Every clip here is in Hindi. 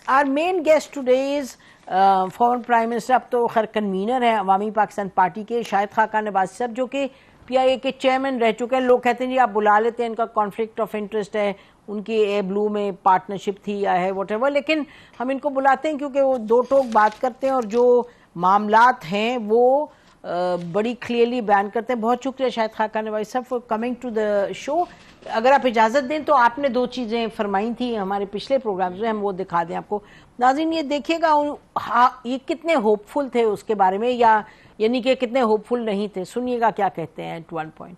Our main guest today is former Prime Minister, अब तो खैर कन्वीनर है अवामी पाकिस्तान पार्टी के, शाहिद खाकान नवाज साहब, जो कि PIA के चेयरमैन रह चुके हैं। लोग कहते हैं जी आप बुला लेते हैं, इनका कॉन्फ्लिक्ट ऑफ इंटरेस्ट है, उनकी ए ब्लू में पार्टनरशिप थी या है वॉटेवर, लेकिन हम इनको बुलाते हैं क्योंकि वो दो टोक बात करते हैं और जो मामलात हैं वो बड़ी क्लियरली बयान करते हैं। बहुत शुक्रिया Shahid Khaqan Nawaz sahab for coming to the show. अगर आप इजाज़त दें तो आपने दो चीज़ें फरमाई थी हमारे पिछले प्रोग्राम में, हम वो दिखा दें आपको। नाज़रीन ये देखिएगा ये कितने होपफुल थे उसके बारे में, या यानी कि कितने होपफुल नहीं थे। सुनिएगा क्या कहते हैं एट वन पॉइंट।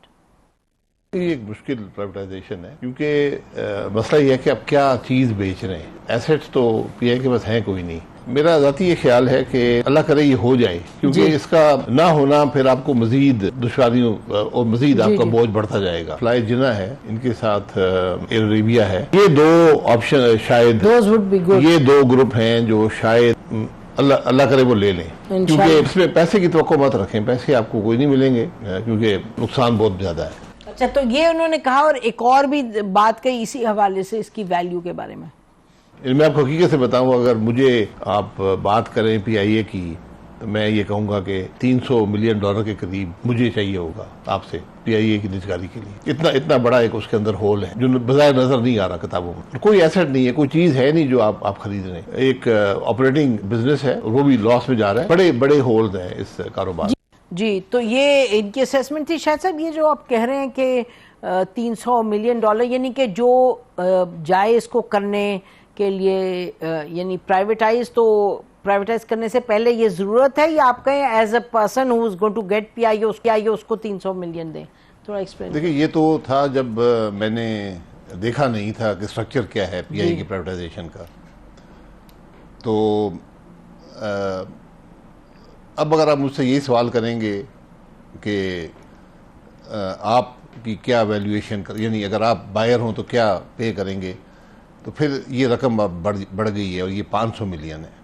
ये एक मुश्किल प्राइवेटाइजेशन है क्योंकि मसला ये है कि अब क्या चीज़ बेच रहे हैं। एसेट्स तो PIA के पास हैं कोई नहीं। मेरा ज़ाती ये ख्याल है कि अल्लाह करे ये हो जाए, क्योंकि इसका ना होना फिर आपको मजीद दुश्वारियों और मजीद आपका बोझ बढ़ता जाएगा। फ्लाई जिना है, इनके साथ एयर अरेबिया है, ये दो ऑप्शन शायद, ये दो ग्रुप हैं जो शायद अल्लाह करे वो ले लें, क्योंकि इसमें पैसे की तवक्को मत रखें। पैसे आपको कोई नहीं मिलेंगे क्योंकि नुकसान बहुत ज्यादा है। अच्छा, तो ये उन्होंने कहा, और एक और भी बात कही इसी हवाले से इसकी वैल्यू के बारे में। मैं आपको हकीकत से बताऊं, अगर मुझे आप बात करें PIA की तो मैं ये कहूंगा कि $300 मिलियन के करीब मुझे चाहिए होगा आपसे PIA की निजकारी के लिए। इतना बड़ा एक उसके अंदर होल है जो बजाय नजर नहीं आ रहा किताबों में। कोई एसेट नहीं है, कोई चीज है नहीं जो आप खरीद रहे हैं। एक ऑपरेटिंग बिजनेस है, वो भी लॉस में जा रहा है। बड़े बड़े होल्स हैं इस कारोबार। जी, तो ये इनकी असेसमेंट थी शायद साहब। ये जो आप कह रहे हैं कि $300 मिलियन, यानी कि जो जाए इसको करने के लिए, यानी प्राइवेटाइज करने से पहले ये जरूरत है, या आप कहें as a person who is going to get PIA उसको $300 मिलियन दें? थोड़ा एक्सप्लेन। देखिए, ये तो था जब मैंने देखा नहीं था कि स्ट्रक्चर क्या है PIA की प्राइवेटाइजेशन का। तो अब अगर आप मुझसे यही सवाल करेंगे कि आपकी क्या वैल्यूएशन यानी अगर आप बायर हों तो क्या पे करेंगे, तो फिर ये रकम अब बढ़ गई है और ये $500 मिलियन है।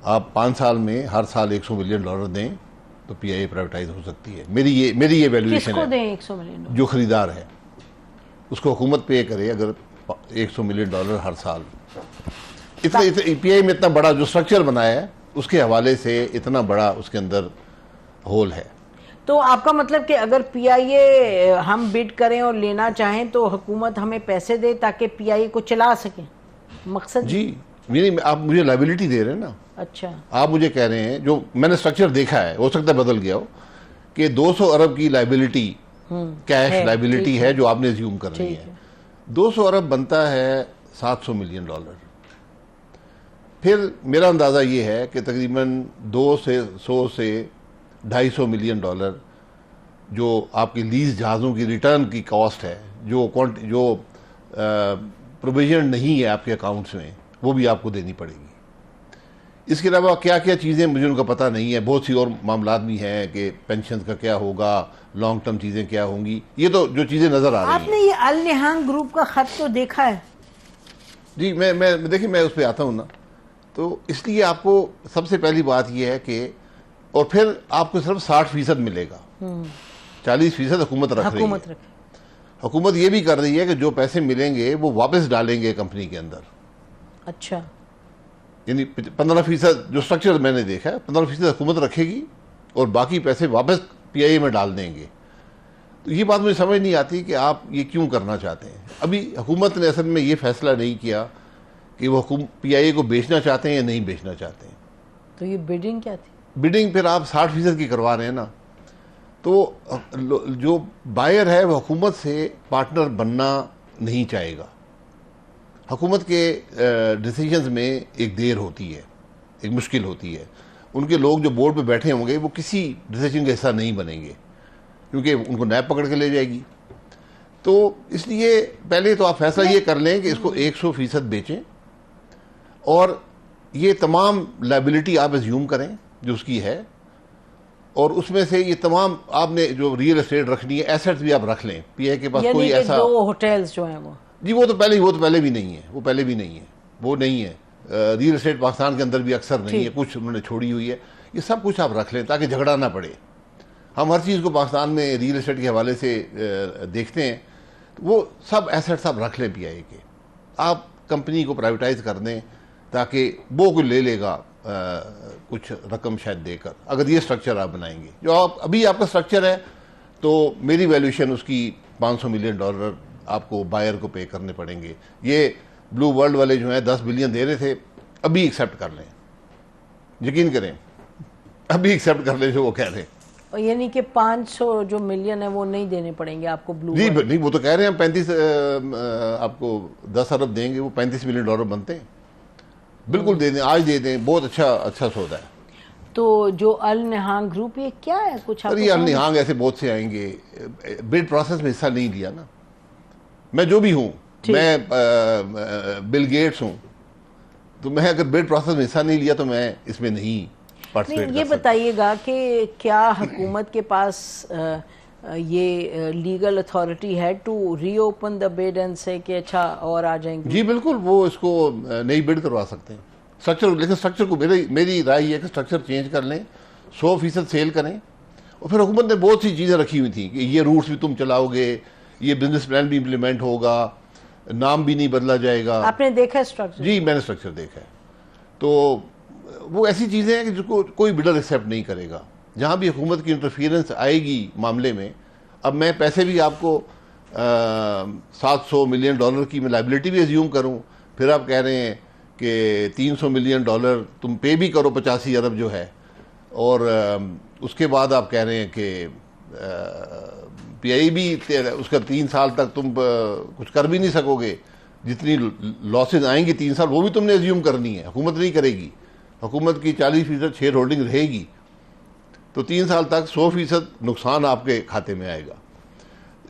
आप 5 साल में हर साल $100 मिलियन दें तो PIA प्राइवेटाइज हो सकती है। मेरी ये वैल्यूएशन है। दें $100 मिलियन? जो खरीदार है उसको हुकूमत पे करे अगर $100 मिलियन हर साल। इतना PIA में इतना बड़ा जो स्ट्रक्चर बनाया है उसके हवाले से इतना बड़ा उसके अंदर होल है। तो आपका मतलब कि अगर PIA हम बिड करें और लेना चाहें तो हुकूमत हमें पैसे दे ताकि PIA को चला सके, मकसद? जी, आप मुझे लाइबिलिटी दे रहे हैं ना। अच्छा, आप मुझे कह रहे हैं, जो मैंने स्ट्रक्चर देखा है, हो सकता है बदल गया हो, कि 200 अरब की लाइबिलिटी कैश लाइबिलिटी है जो आपने अज्यूम कर रही है। 200 अरब बनता है $700 मिलियन। फिर मेरा अंदाजा ये है कि तकरीबन 200 से $250 मिलियन जो आपकी लीज जहाज़ों की रिटर्न की कॉस्ट है, जो प्रोविजन नहीं है आपके अकाउंट्स में, वो भी आपको देनी पड़ेगी। इसके अलावा क्या क्या चीज़ें मुझे उनका पता नहीं है। बहुत सी और मामलात भी हैं कि पेंशन का क्या होगा, लॉन्ग टर्म चीज़ें क्या होंगी। ये तो जो चीज़ें नज़र आ रही हैं। आपने ये अल निहान ग्रुप का खत तो देखा है? जी, देखिए, मैं उस पर आता हूँ ना, तो इसलिए आपको सबसे पहली बात यह है कि, और फिर आपको सिर्फ 60% मिलेगा, 40% हुकूमत रख रही है। हुकूमत ये भी कर रही है कि जो पैसे मिलेंगे वो वापस डालेंगे कंपनी के अंदर। अच्छा, यानी 15% जो स्ट्रक्चर मैंने देखा है, 15% हुकूमत रखेगी और बाकी पैसे वापस PIA में डाल देंगे। तो ये बात मुझे समझ नहीं आती कि आप ये क्यों करना चाहते हैं। अभी हुकूमत ने असल में ये फैसला नहीं किया कि वो PIA को बेचना चाहते हैं या नहीं बेचना चाहते हैं। तो ये बिडिंग क्या थी? बिडिंग फिर आप 60% की करवा रहे हैं ना, तो जो बायर है वो हुकूमत से पार्टनर बनना नहीं चाहेगा। हुकूमत के डिसीजंस में एक देर होती है, एक मुश्किल होती है। उनके लोग जो बोर्ड पे बैठे होंगे वो किसी डिसीजन का हिस्सा नहीं बनेंगे क्योंकि उनको नैब पकड़ के ले जाएगी। तो इसलिए पहले तो आप फैसला ये कर लें कि इसको 100% बेचें और ये तमाम लाइबिलिटी आप एज्यूम करें जो उसकी है, और उसमें से ये तमाम आपने जो रियल एस्टेट रखनी है, एसेट्स भी आप रख लें। PIA के पास कोई ऐसा 2 होटल्स जो हैं वो, जी वो तो पहले भी नहीं है, वो नहीं है। रियल एस्टेट पाकिस्तान के अंदर भी अक्सर नहीं है, कुछ उन्होंने छोड़ी हुई है। ये सब कुछ आप रख लें ताकि झगड़ा ना पड़े। हम हर चीज़ को पाकिस्तान में रियल एस्टेट के हवाले से देखते हैं, वो सब एसेट्स आप रख लें PIA के। आप कंपनी को प्राइवेटाइज कर दें ताकि वो कोई ले लेगा कुछ रकम शायद देकर, अगर ये स्ट्रक्चर आप बनाएंगे। जो आप अभी आपका स्ट्रक्चर है तो मेरी वैल्यूएशन उसकी $500 मिलियन आपको बायर को पे करने पड़ेंगे। ये ब्लू वर्ल्ड वाले जो हैं 10 बिलियन दे रहे थे, अभी एक्सेप्ट कर लें, यकीन करें अभी एक्सेप्ट कर लें जो वो कह रहे हैं। और यानी कि 500 जो मिलियन है वो नहीं देने पड़ेंगे आपको ब्लू जी वर्ल्ड? नहीं, वो तो कह रहे हैं हम 35 आपको 10 अरब देंगे, वो $35 मिलियन बनते हैं। बिल्कुल दे दें, आज दे दें, बहुत अच्छा सौदा है। तो जो अल नहांग ग्रुप ये क्या है कुछ अरे अल नहांग ऐसे बहुत से आएंगे, बिड प्रोसेस में हिस्सा नहीं लिया ना। मैं जो भी हूं, मैं बिल गेट्स हूं, तो मैं अगर बिड प्रोसेस में हिस्सा नहीं लिया तो मैं इसमें नहीं पार्टिसिपेट कर ये सकता। बताइएगा कि क्या हुकूमत के पास ये लीगल अथॉरिटी है to reopen the bid and say कि अच्छा और आ जाएंगे? जी बिल्कुल, वो इसको नई बिड करवा सकते हैं स्ट्रक्चर, लेकिन स्ट्रक्चर को मेरी राय है कि स्ट्रक्चर चेंज कर लें, 100% सेल करें। और फिर हुकूमत ने बहुत सी चीज़ें रखी हुई थी कि ये रूट्स भी तुम चलाओगे, ये बिजनेस प्लान भी इम्प्लीमेंट होगा, नाम भी नहीं बदला जाएगा। आपने देखा है स्ट्रक्चर? जी मैंने स्ट्रक्चर देखा है। तो वो ऐसी चीज़ें हैं कि जिसको कोई बिडर एक्सेप्ट नहीं करेगा। जहाँ भी हुकूमत की इंटरफियरेंस आएगी मामले में, अब मैं पैसे भी आपको $700 मिलियन की मैं लाइबिलिटी भी एज्यूम करूँ, फिर आप कह रहे हैं कि $300 मिलियन तुम पे भी करो, 85 अरब जो है, और उसके बाद आप कह रहे हैं कि PI भी उसका 3 साल तक तुम कुछ कर भी नहीं सकोगे, जितनी लॉसेज आएंगी 3 साल वो भी तुमने एज्यूम करनी है, हुकूमत नहीं करेगी। हुकूमत की 40% शेयर होल्डिंग रहेगी, तो 3 साल तक 100% नुकसान आपके खाते में आएगा।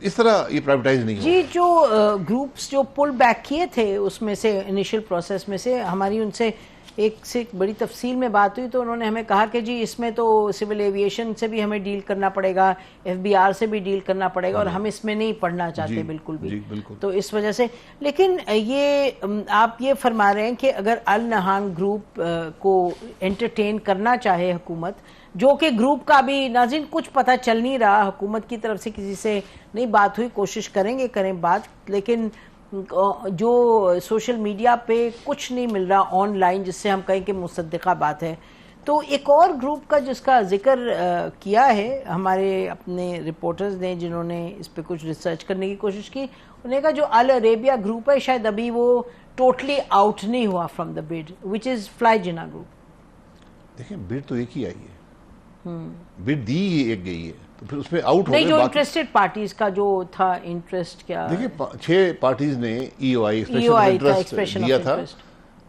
इस तरह ये प्राइवेटाइज नहीं जी, जो ग्रुप्स जो पुल बैक किए थे उसमें से इनिशियल प्रोसेस में से हमारी उनसे एक से बड़ी तफसील में बात हुई, तो उन्होंने हमें कहा कि जी इसमें तो सिविल एविएशन से भी हमें डील करना पड़ेगा, FBR से भी डील करना पड़ेगा, और हम इसमें नहीं पढ़ना चाहते बिल्कुल भी। जी, बिल्कुल। तो इस वजह से, लेकिन ये आप ये फरमा रहे हैं कि अगर अल नहांग ग्रुप को एंटरटेन करना चाहे हुकूमत, जो कि ग्रुप का भी नाज़रीन कुछ पता चल नहीं रहा, हुकूमत की तरफ से किसी से नहीं बात हुई, कोशिश करें बात, लेकिन जो सोशल मीडिया पे कुछ नहीं मिल रहा ऑनलाइन जिससे हम कहें कि मुसद्दिक़ा बात है। तो एक और ग्रुप का जिसका जिक्र किया है हमारे अपने रिपोर्टर्स ने, जिन्होंने इस पे कुछ रिसर्च करने की कोशिश की, उन्हें कहा जो अल अरेबिया ग्रुप है शायद अभी वो टोटली आउट नहीं हुआ from the bid, which is fly Jinnah group. देखिए बिड तो एक ही आई है, बिड दी ही एक गई है, तो फिर उसमें आउट हो नहीं, गए जो बाकी। इंटरेस्टेड पार्टीज का जो था इंटरेस्ट, क्या देखिए 6 पार्टीज ने EOI इंटरेस्ट दिया था,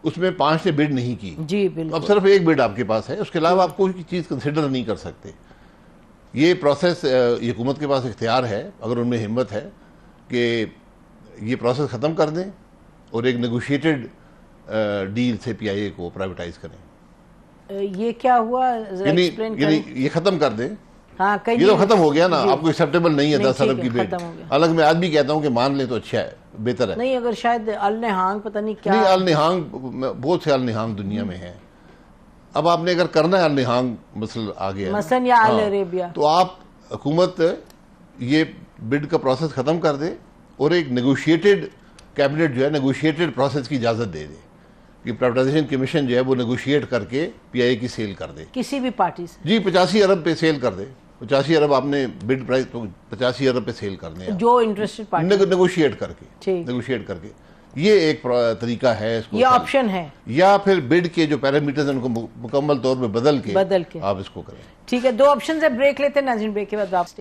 उसमें 5 ने बिड नहीं की। जी बिल्कुल। अब सिर्फ एक बिड आपके पास है, उसके अलावा आप कोई चीज़ कंसिडर नहीं कर सकते। ये प्रोसेस ये हुकूमत के पास इख्तियार है, अगर उनमें हिम्मत है कि ये प्रोसेस ख़त्म कर दें और एक नेगोशिएटेड डील से PIA को प्राइवेटाइज करें। ये क्या हुआ, एक्सप्लेन करें। ये ख़त्म कर दें। हाँ, ये तो खत्म हो गया ना, आपको एक्सेप्टेबल नहीं है 10 अरब की बिड। खत्म हो गया। अलग मैं आज भी कहता हूँ कि मान ले तो अच्छा है, बेहतर है। नहीं, अगर शायद अल नहांग पता नहीं क्या, नहीं, अल नहांग बहुत से अल नहांग दुनिया में हैं। अब आपने अगर करना है अल नहांग मसला आ गया मसलन या अल अरेबिया, तो आप हुकूमत ये बिड का प्रोसेस खत्म कर दे और एक नेगोशिएटेड कैबिनेट जो है नेगोशिएटेड प्रोसेस की इजाजत दे दे कि प्राइवेटाइजेशन कमीशन जो है वो नेगोशिएट करके PIA की सेल कर दे, किसी भी पार्टी से। जी 85 अरब पे सेल कर दे। 85 अरब आपने बिड प्राइस 85 अरब पे सेल करने हैं, जो इंटरेस्टेड पार्टी नेगोशिएट करके, ठीक। नेगोशिएट करके, ये एक तरीका है इसको, ये ऑप्शन है। या फिर बिड के जो पैरामीटर्स हैं उनको मुकम्मल तौर पे बदल के बदल के आप इसको करें। ठीक है, 2 ऑप्शन है। ब्रेक लेते हैं नाज़रीन, ब्रेक के बाद वापस।